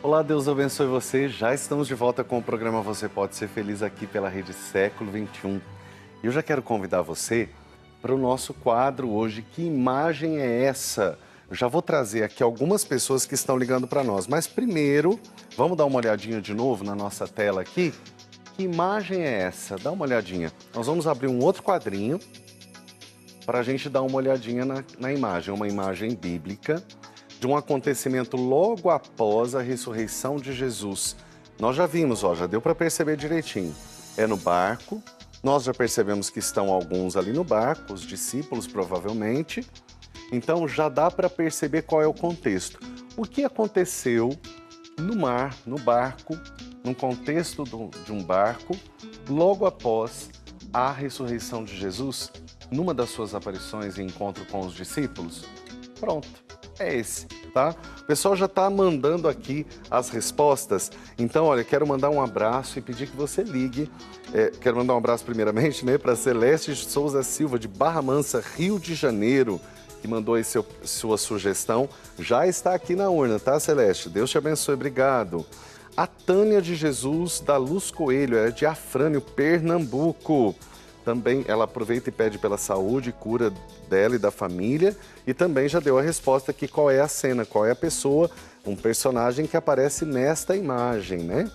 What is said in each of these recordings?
Olá, Deus abençoe você. Já estamos de volta com o programa Você Pode Ser Feliz aqui pela Rede Século XXI. E eu já quero convidar você para o nosso quadro hoje. Que imagem é essa? Eu já vou trazer aqui algumas pessoas que estão ligando para nós. Mas primeiro, vamos dar uma olhadinha de novo na nossa tela aqui. Que imagem é essa? Dá uma olhadinha. Nós vamos abrir um outro quadrinho para a gente dar uma olhadinha na imagem. Uma imagem bíblica de um acontecimento logo após a ressurreição de Jesus. Nós já vimos, já deu para perceber direitinho. É no barco, nós já percebemos que estão alguns ali no barco, os discípulos provavelmente. Então já dá para perceber qual é o contexto. O que aconteceu no mar, no barco, no contexto de um barco, logo após a ressurreição de Jesus, numa das suas aparições e encontro com os discípulos? Pronto, é esse, tá? O pessoal já está mandando aqui as respostas. Então, olha, quero mandar um abraço e pedir que você ligue. Quero mandar um abraço primeiramente, né, para Celeste Souza Silva, de Barra Mansa, Rio de Janeiro, que mandou aí sua sugestão. Já está aqui na urna, tá, Celeste? Deus te abençoe, obrigado. A Tânia de Jesus da Luz Coelho, é de Afrânio, Pernambuco. Também ela aproveita e pede pela saúde e cura dela e da família. E também já deu a resposta aqui, qual é a cena, qual é a pessoa, um personagem que aparece nesta imagem, né?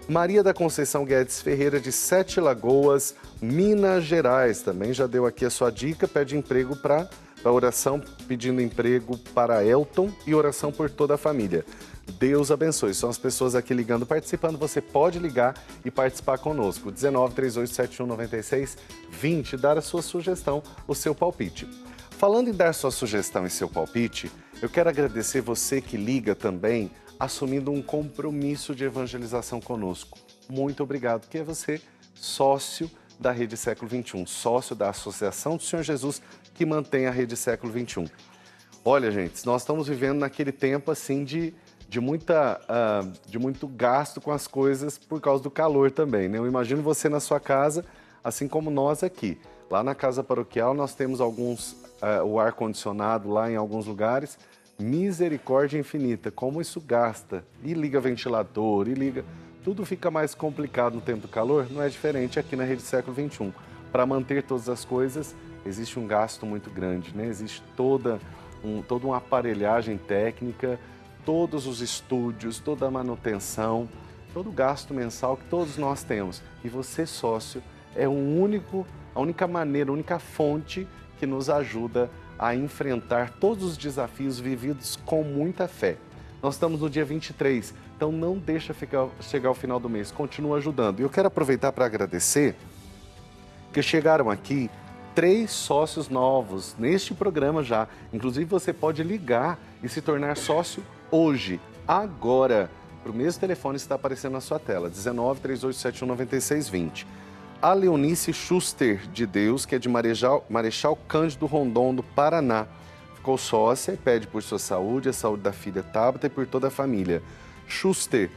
Maria da Conceição Guedes Ferreira, de Sete Lagoas, Minas Gerais. Também já deu aqui a sua dica, pede emprego para oração, pedindo emprego para Elton e oração por toda a família. Deus abençoe. São as pessoas aqui ligando, participando. Você pode ligar e participar conosco. 19 3871 96 20. Dar a sua sugestão, o seu palpite. Falando em dar sua sugestão e seu palpite, eu quero agradecer você que liga também, assumindo um compromisso de evangelização conosco. Muito obrigado, que é você, sócio da Rede Século XXI, sócio da Associação do Senhor Jesus, que mantém a Rede Século XXI. Olha, gente, nós estamos vivendo naquele tempo assim de muito gasto com as coisas por causa do calor também, né? Eu imagino você na sua casa, assim como nós aqui. Lá na casa paroquial nós temos o ar-condicionado lá em alguns lugares, misericórdia infinita, como isso gasta. E liga ventilador, tudo fica mais complicado no tempo do calor, não é diferente aqui na Rede Século XXI. Para manter todas as coisas, existe um gasto muito grande, né? Existe toda uma aparelhagem técnica, todos os estúdios, toda a manutenção, todo o gasto mensal que todos nós temos. E você, sócio, é a única maneira, a única fonte que nos ajuda a enfrentar todos os desafios vividos com muita fé. Nós estamos no dia 23, então não deixa chegar ao final do mês, continua ajudando. E eu quero aproveitar para agradecer que chegaram aqui 3 sócios novos neste programa já. Inclusive, você pode ligar e se tornar sócio hoje, agora, para o mesmo telefone que está aparecendo na sua tela, 19 3871 9620. A Leonice Schuster de Deus, que é de Marechal Cândido Rondon, do Paraná. Ficou sócia e pede por sua saúde, a saúde da filha Tabata e por toda a família. Schuster,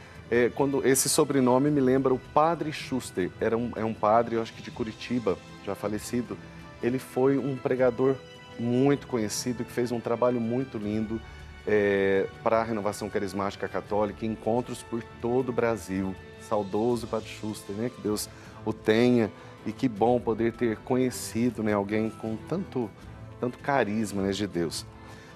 esse sobrenome me lembra o Padre Schuster. É um padre, eu acho que de Curitiba, já falecido. Ele foi um pregador muito conhecido, que fez um trabalho muito lindo para a Renovação Carismática Católica, encontros por todo o Brasil. Saudoso Padre Schuster, né? Que Deus o tenha, e que bom poder ter conhecido, né, alguém com tanto carisma, né, de Deus.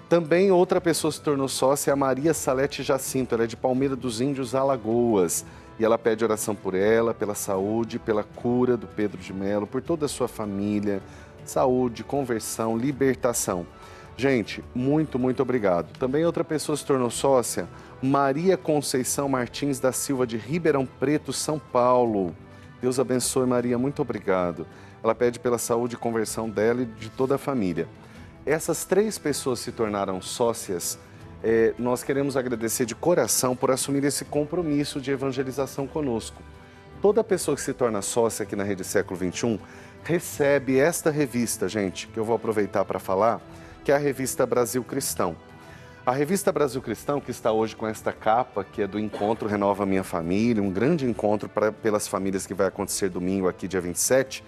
Também outra pessoa se tornou sócia, a Maria Salete Jacinto, ela é de Palmeira dos Índios, Alagoas, e ela pede oração por ela, pela saúde, pela cura do Pedro de Melo, por toda a sua família, saúde, conversão, libertação. Gente, muito, muito obrigado. Também outra pessoa se tornou sócia, Maria Conceição Martins da Silva, de Ribeirão Preto, São Paulo. Deus abençoe, Maria, muito obrigado. Ela pede pela saúde e conversão dela e de toda a família. Essas 3 pessoas se tornaram sócias. Nós queremos agradecer de coração por assumir esse compromisso de evangelização conosco. Toda pessoa que se torna sócia aqui na Rede Século XXI recebe esta revista, gente, que eu vou aproveitar para falar, que é a revista Brasil Cristão. A revista Brasil Cristão, que está hoje com esta capa, que é do Encontro Renova Minha Família, um grande encontro pelas famílias que vai acontecer domingo aqui, dia 27.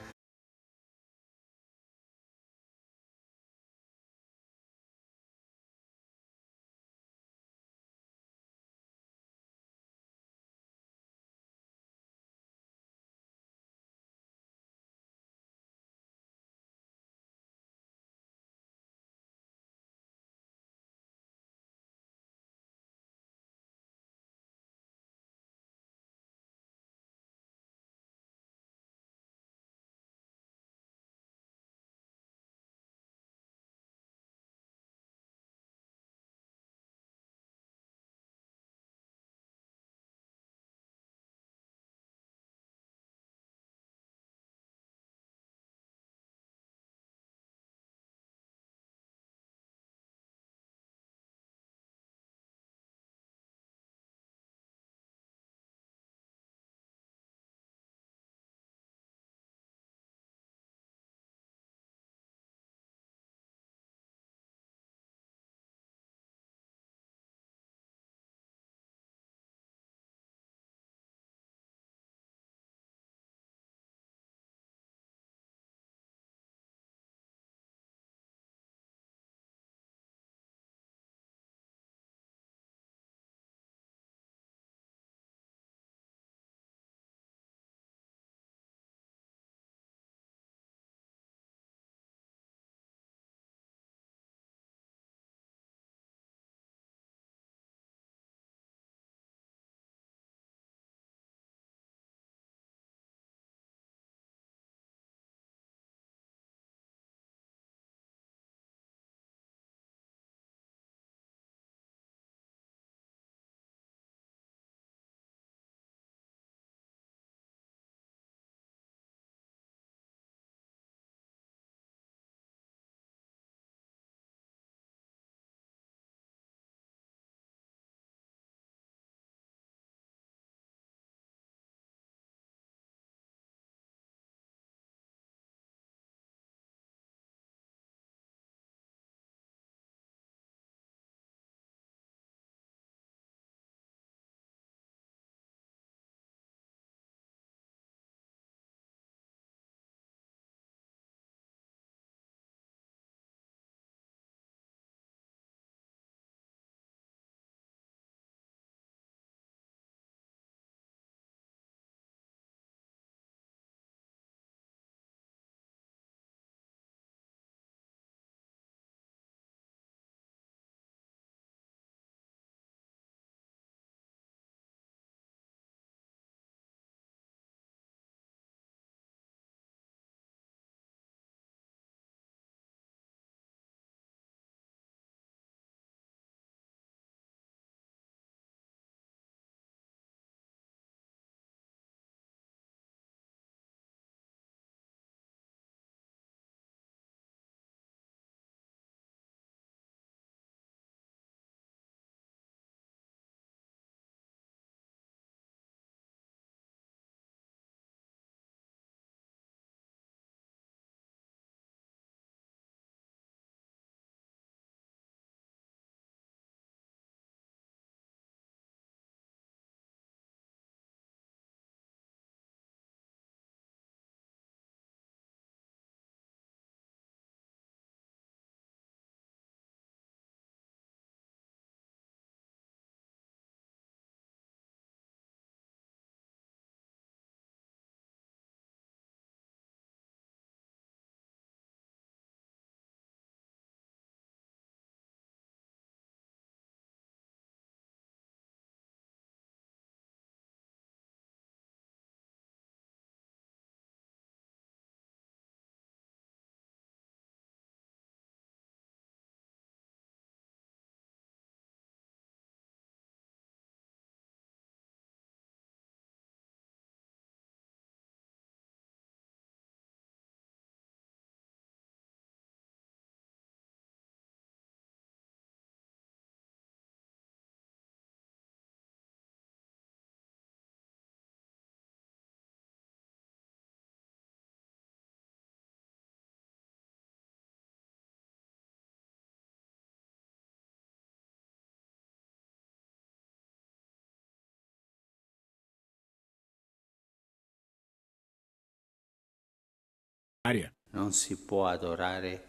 Non si può adorare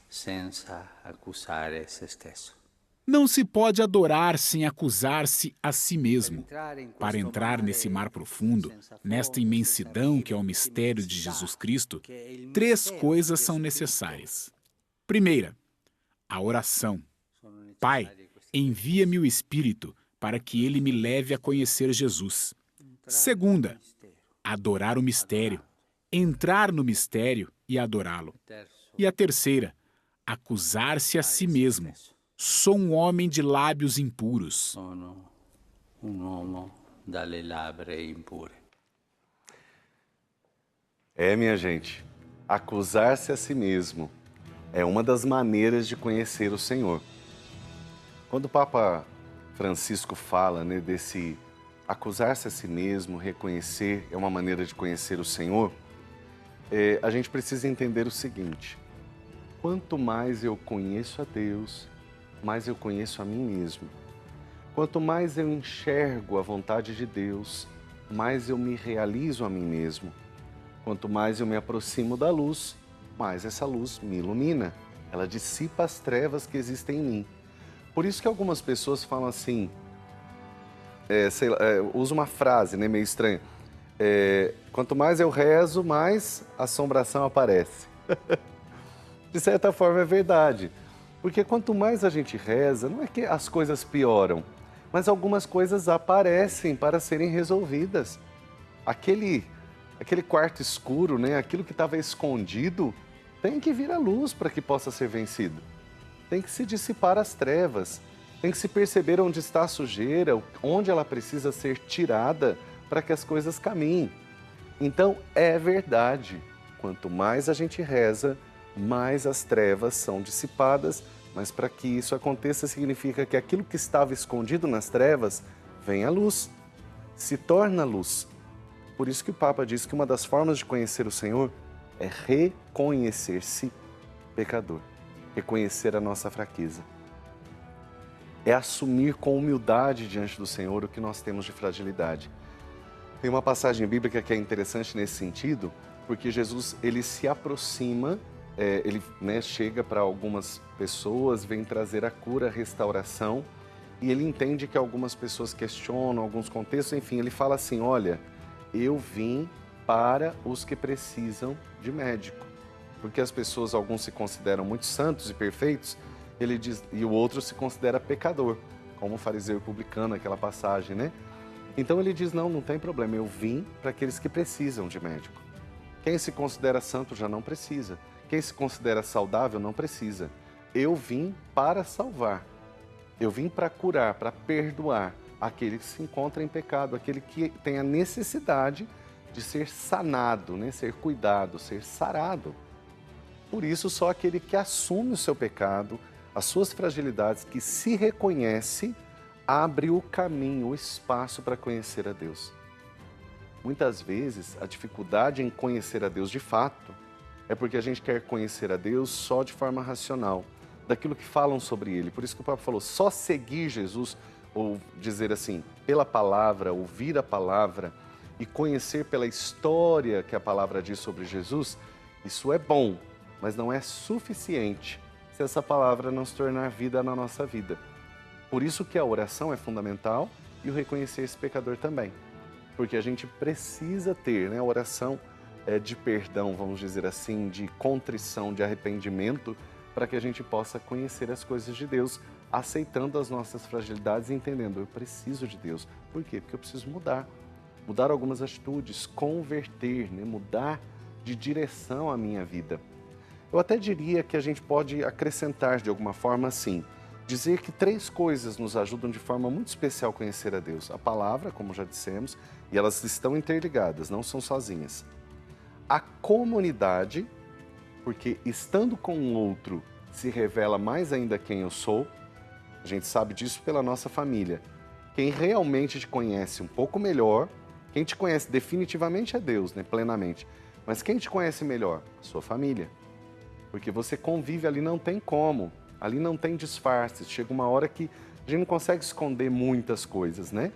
senza accusare se stesso. Não se pode adorar sem acusar-se a si mesmo. Para entrar nesse mar profundo, nesta imensidão que é o mistério de Jesus Cristo, 3 coisas são necessárias. Primeira, a oração. Pai, envia-me o Espírito para que ele me leve a conhecer Jesus. Segunda, adorar o mistério. Entrar no mistério e adorá-lo. E a terceira, acusar-se a si mesmo. Sou um homem de lábios impuros. Sono un uomo dalle labbra impure. Minha gente, acusar-se a si mesmo é uma das maneiras de conhecer o Senhor. Quando o Papa Francisco fala, né, desse acusar-se a si mesmo, reconhecer, é uma maneira de conhecer o Senhor, a gente precisa entender o seguinte: quanto mais eu conheço a Deus, mais eu conheço a mim mesmo. Quanto mais eu enxergo a vontade de Deus, mais eu me realizo a mim mesmo. Quanto mais eu me aproximo da luz, mais essa luz me ilumina. Ela dissipa as trevas que existem em mim. Por isso que algumas pessoas falam assim, usa uma frase, né, meio estranha. Quanto mais eu rezo, mais assombração aparece. De certa forma é verdade. Porque quanto mais a gente reza, não é que as coisas pioram, mas algumas coisas aparecem para serem resolvidas. Aquele quarto escuro, né, aquilo que estava escondido, tem que vir à luz para que possa ser vencido. Tem que se dissipar as trevas, tem que se perceber onde está a sujeira, onde ela precisa ser tirada para que as coisas caminhem. Então, é verdade, quanto mais a gente reza, mais as trevas são dissipadas, mas para que isso aconteça significa que aquilo que estava escondido nas trevas vem à luz, se torna luz. Por isso que o Papa diz que uma das formas de conhecer o Senhor é reconhecer-se pecador, reconhecer a nossa fraqueza. É assumir com humildade diante do Senhor o que nós temos de fragilidade. Tem uma passagem bíblica que é interessante nesse sentido, porque Jesus ele se aproxima, ele chega para algumas pessoas, vem trazer a cura, a restauração, e ele entende que algumas pessoas questionam alguns contextos, enfim, ele fala assim: olha, eu vim para os que precisam de médico. Porque as pessoas, alguns se consideram muito santos e perfeitos, ele diz, e o outro se considera pecador, como o fariseu e publicano, aquela passagem, né? Então ele diz, não tem problema, eu vim para aqueles que precisam de médico. Quem se considera santo já não precisa. Quem se considera saudável não precisa. Eu vim para salvar. Eu vim para curar, para perdoar aquele que se encontra em pecado, aquele que tem a necessidade de ser sanado, né? Ser cuidado, ser sarado. Por isso, só aquele que assume o seu pecado, as suas fragilidades, que se reconhece, abre o caminho, o espaço para conhecer a Deus. Muitas vezes, a dificuldade em conhecer a Deus de fato é porque a gente quer conhecer a Deus só de forma racional, daquilo que falam sobre Ele. Por isso que o Papa falou, só seguir Jesus, ou dizer assim, pela palavra, ouvir a palavra e conhecer pela história que a palavra diz sobre Jesus, isso é bom, mas não é suficiente se essa palavra não se tornar vida na nossa vida. Por isso que a oração é fundamental e o reconhecer esse pecador também. Porque a gente precisa ter, né, a oração de perdão, vamos dizer assim, de contrição, de arrependimento, para que a gente possa conhecer as coisas de Deus, aceitando as nossas fragilidades e entendendo, eu preciso de Deus. Por quê? Porque eu preciso mudar algumas atitudes, converter, né, mudar de direção a minha vida. Eu até diria que a gente pode acrescentar de alguma forma assim, dizer que 3 coisas nos ajudam de forma muito especial a conhecer a Deus. A palavra, como já dissemos, e elas estão interligadas, não são sozinhas. A comunidade, porque estando com o outro se revela mais ainda quem eu sou. A gente sabe disso pela nossa família. Quem realmente te conhece um pouco melhor, quem te conhece definitivamente é Deus, né, plenamente. Mas quem te conhece melhor? A sua família. Porque você convive ali, não tem como. Ali não tem disfarces. Chega uma hora que a gente não consegue esconder muitas coisas, né?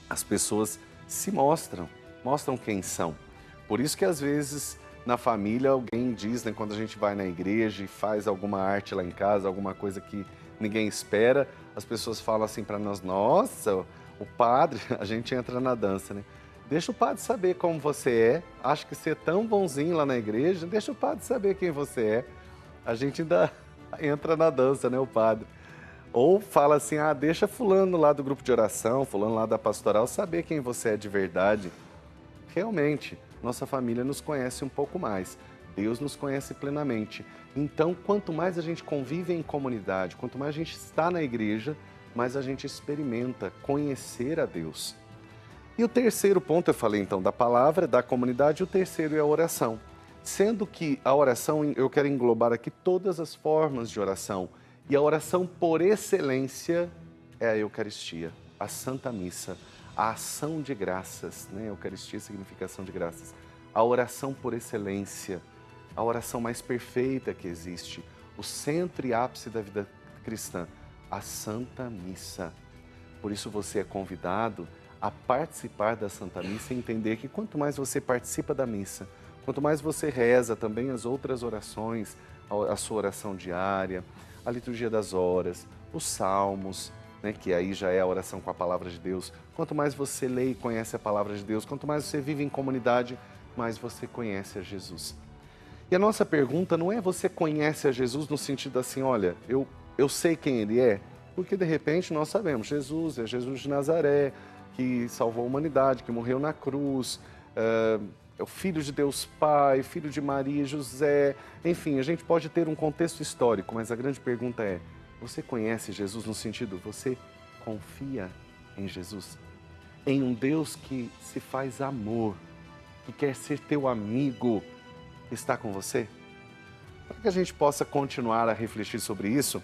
As pessoas se mostram quem são. Por isso que às vezes na família, alguém diz, né, quando a gente vai na igreja e faz alguma arte lá em casa, alguma coisa que ninguém espera, as pessoas falam assim para nós, nossa, o padre, a gente entra na dança, né? Deixa o padre saber como você é, acho que você é tão bonzinho lá na igreja, deixa o padre saber quem você é. A gente ainda entra na dança, né, o padre. Ou fala assim, deixa fulano lá do grupo de oração, fulano lá da pastoral saber quem você é de verdade. Realmente, nossa família nos conhece um pouco mais. Deus nos conhece plenamente. Então, quanto mais a gente convive em comunidade, quanto mais a gente está na igreja, mais a gente experimenta conhecer a Deus. E o terceiro ponto, eu falei então da palavra, da comunidade, e o terceiro é a oração. Sendo que a oração, eu quero englobar aqui todas as formas de oração. E a oração por excelência é a Eucaristia, a Santa Missa, a ação de graças, né? Eucaristia significa ação de graças. A oração por excelência, a oração mais perfeita que existe, o centro e ápice da vida cristã, a Santa Missa. Por isso você é convidado a participar da Santa Missa e entender que quanto mais você participa da missa, quanto mais você reza também as outras orações, a sua oração diária, a liturgia das horas, os salmos, né, que aí já é a oração com a palavra de Deus. Quanto mais você lê e conhece a palavra de Deus, quanto mais você vive em comunidade, mais você conhece a Jesus. E a nossa pergunta não é você conhece a Jesus no sentido assim, olha, eu sei quem Ele é, porque de repente nós sabemos, Jesus é Jesus de Nazaré, que salvou a humanidade, que morreu na cruz, é o Filho de Deus Pai, Filho de Maria e José. Enfim, a gente pode ter um contexto histórico, mas a grande pergunta é, você conhece Jesus no sentido, você confia em Jesus? Em um Deus que se faz amor, que quer ser teu amigo, está com você? Para que a gente possa continuar a refletir sobre isso,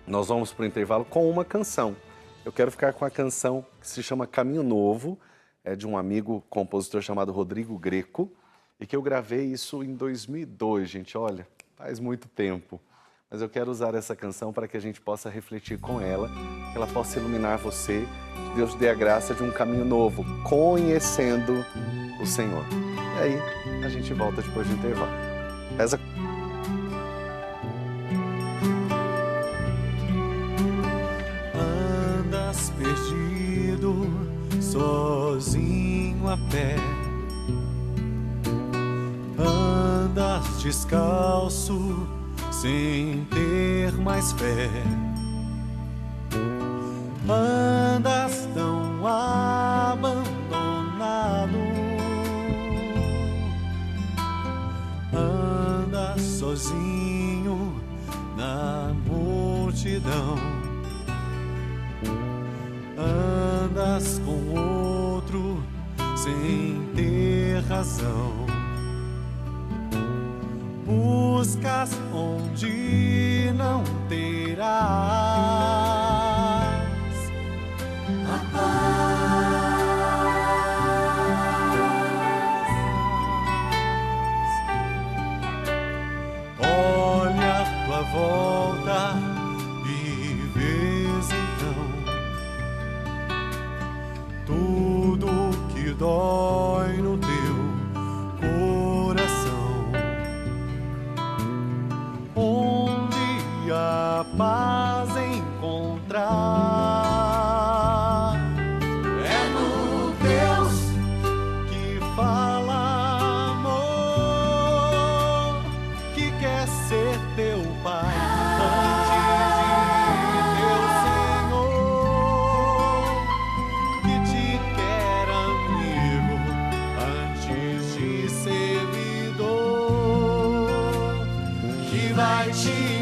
nós vamos para o intervalo com uma canção. Eu quero ficar com a canção que se chama Caminho Novo, é de um amigo compositor chamado Rodrigo Greco, e que eu gravei isso em 2002, gente, olha, faz muito tempo. Mas eu quero usar essa canção para que a gente possa refletir com ela, que ela possa iluminar você, que Deus dê a graça de um caminho novo, conhecendo o Senhor. E aí, a gente volta depois do intervalo. Reza. Andas perdido, sozinho a pé, andas descalço, sem ter mais fé, andas tão abandonado, andas sozinho na multidão, andas com outro sem ter razão, buscas onde não terás a paz. Olha a tua volta e vês então tudo que dói no teu coração. Onde a paz encontrar é no Deus que fala amor, que quer ser teu Pai antes de teu Senhor, que te quer amigo antes de servidor, que vai te